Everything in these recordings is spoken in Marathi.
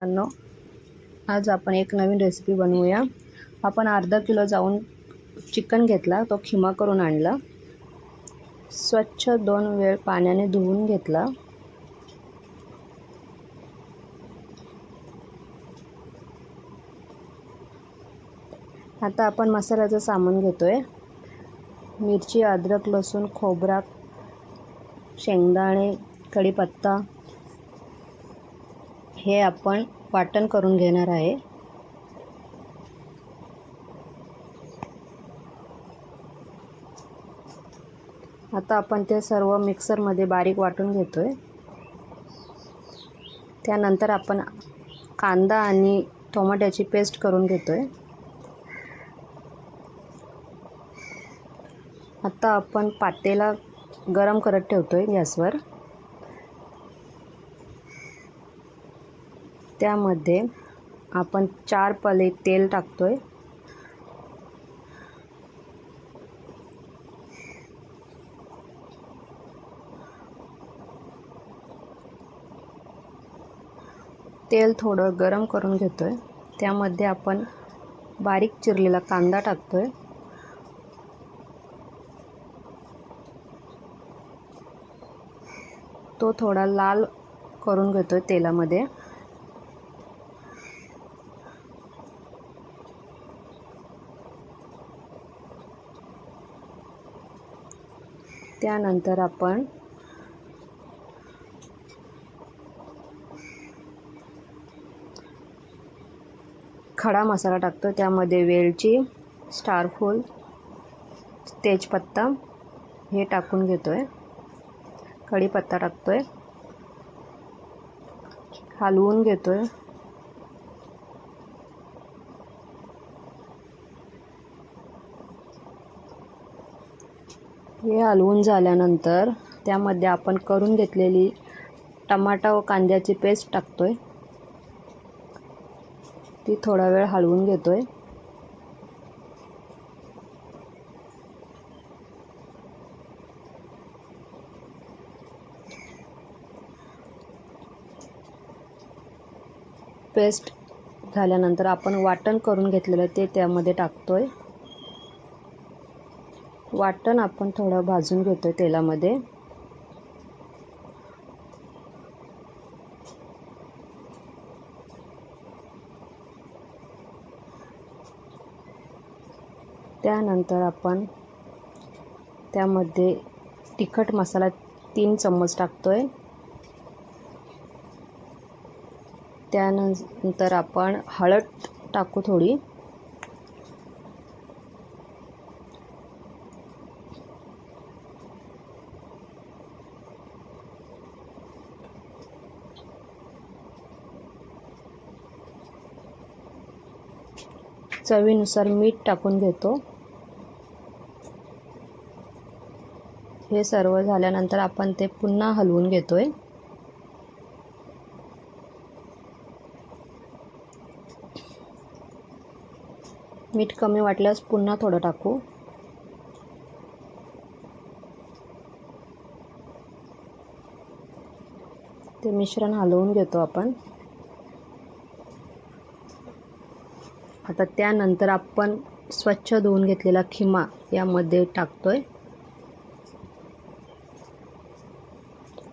मित्रांनो, आज आपण एक नवीन रेसिपी बनवूया। आपण अर्धा किलो जाऊन चिकन घेतला, तो खिमा करून आणला, स्वच्छ 2 वेळ पाण्याने धुवून घेतला। आता आपण मसाल्याचं सामान घेतोय। मिरची, अद्रक, लसूण, खोबरा, शेंगदाणे, कढीपत्ता हे आपण वाटण करून घेणार आहे। आता आपण ते सर्व मिक्सरमध्ये बारीक वाटून घेतोय। त्यानंतर आपण कांदा आणि टोमॅटोची पेस्ट करून घेतोय। आता आपण पातेला गरम करत ठेवतोय गॅसवर। त्यामध्ये आपण 4 पळे तेल टाकतोय। तेल थोडं गरम करून घेतोय। त्यामध्ये आपण बारीक चिरलेला कांदा टाकतोय। तो थोडा लाल करून घेतोय तेलामध्ये। त्यानंतर आपण खडा मसाला टाकतो। त्यामध्ये वेलची, स्टारफूल, तेजपत्ता हे टाकून घेतोय। कढीपत्ता टाकतोय, हलवून घेतोय। हे हलवून झाल्यानंतर त्यामध्ये आपण करून घेतलेली टमाटा व कांद्याची पेस्ट टाकतोय। ती थोडा वेळ हलवून घेतोय। पेस्ट झाल्यानंतर आपण वाटण करून घेतलेलं ते त्यामध्ये टाकतोय। वाटण आपण थोडं भाजून घेतोय तेलामध्ये। त्यानंतर आपण त्यामध्ये तिखट मसाला 3 चम्मच टाकतोय। त्यानंतर आपण हळद टाकू थोडी। चवीनुसार मीठ टाकून घेतो। हे सर्व झाल्यानंतर आपण ते पुन्हा हलवून घेतोय। मीठ कमी वाटल्यास पुन्हा थोडं टाकू। ते मिश्रण हलवून घेतो आपण। आता त्यानंतर आपण स्वच्छ धुवून घेतलेला खिमा यामध्ये टाकतोय,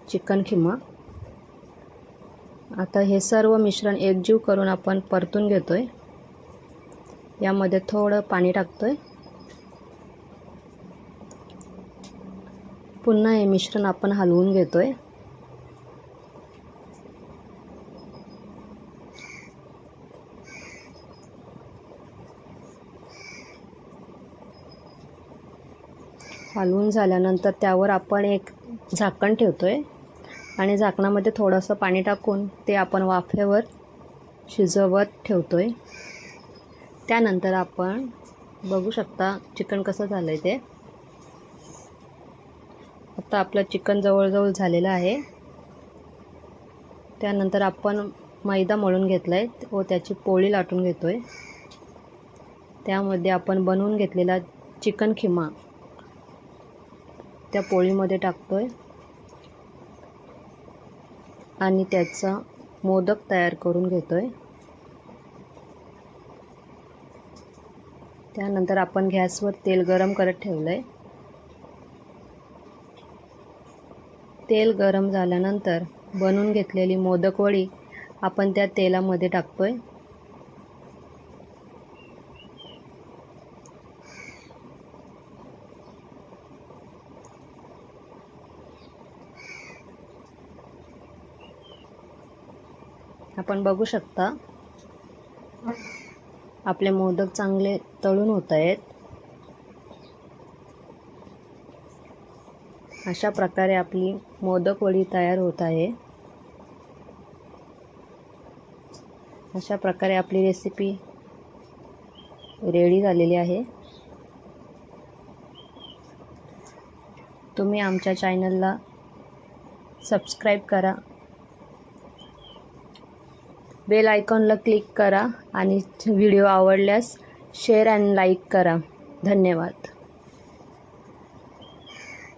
चिकन खिमा। आता हे सर्व मिश्रण एकजीव करून आपण परतून घेतोय। यामध्ये थोडं पाणी टाकतोय। पुन्हा हे मिश्रण आपण हलवून घेतोय। हलवून झाल्यानंतर त्यावर आपण एक झाकण ठेवतोय आणि झाकणामध्ये थोडंसं पाणी टाकून ते आपण वाफेवर शिजवत ठेवतोय। त्यानंतर आपण बघू शकता चिकन कसं झालंय ते। आता आपलं चिकन जवळजवळ झालेलं आहे। त्यानंतर आपण मैदा मळून घेतलाय व त्याची पोळी लाटून घेतोय। त्यामध्ये आपण बनवून घेतलेला चिकन खिमा त्या पोळीमध्ये टाकतोय आणि त्याचा मोदक तयार करून घेतोय. त्यानंतर आपण गॅसवर तेल गरम करत ठेवलंय. तेल गरम झाल्यानंतर बनवून घेतलेली मोदक वडी आपण त्या तेलामध्ये टाकतोय. आपण बघू शकता आपले मोदक चांगले तळून होत आहेत. अशा प्रकारे आपली मोदक वडी तयार होत आहे. अशा प्रकारे आपली रेसिपी रेडी झालेली आहे. तुम्ही आमच्या चॅनलला सबस्क्राईब करा, बेल आयकॉनला क्लिक करा आणि व्हिडिओ आवडल्यास शेअर आणि लाईक करा. धन्यवाद.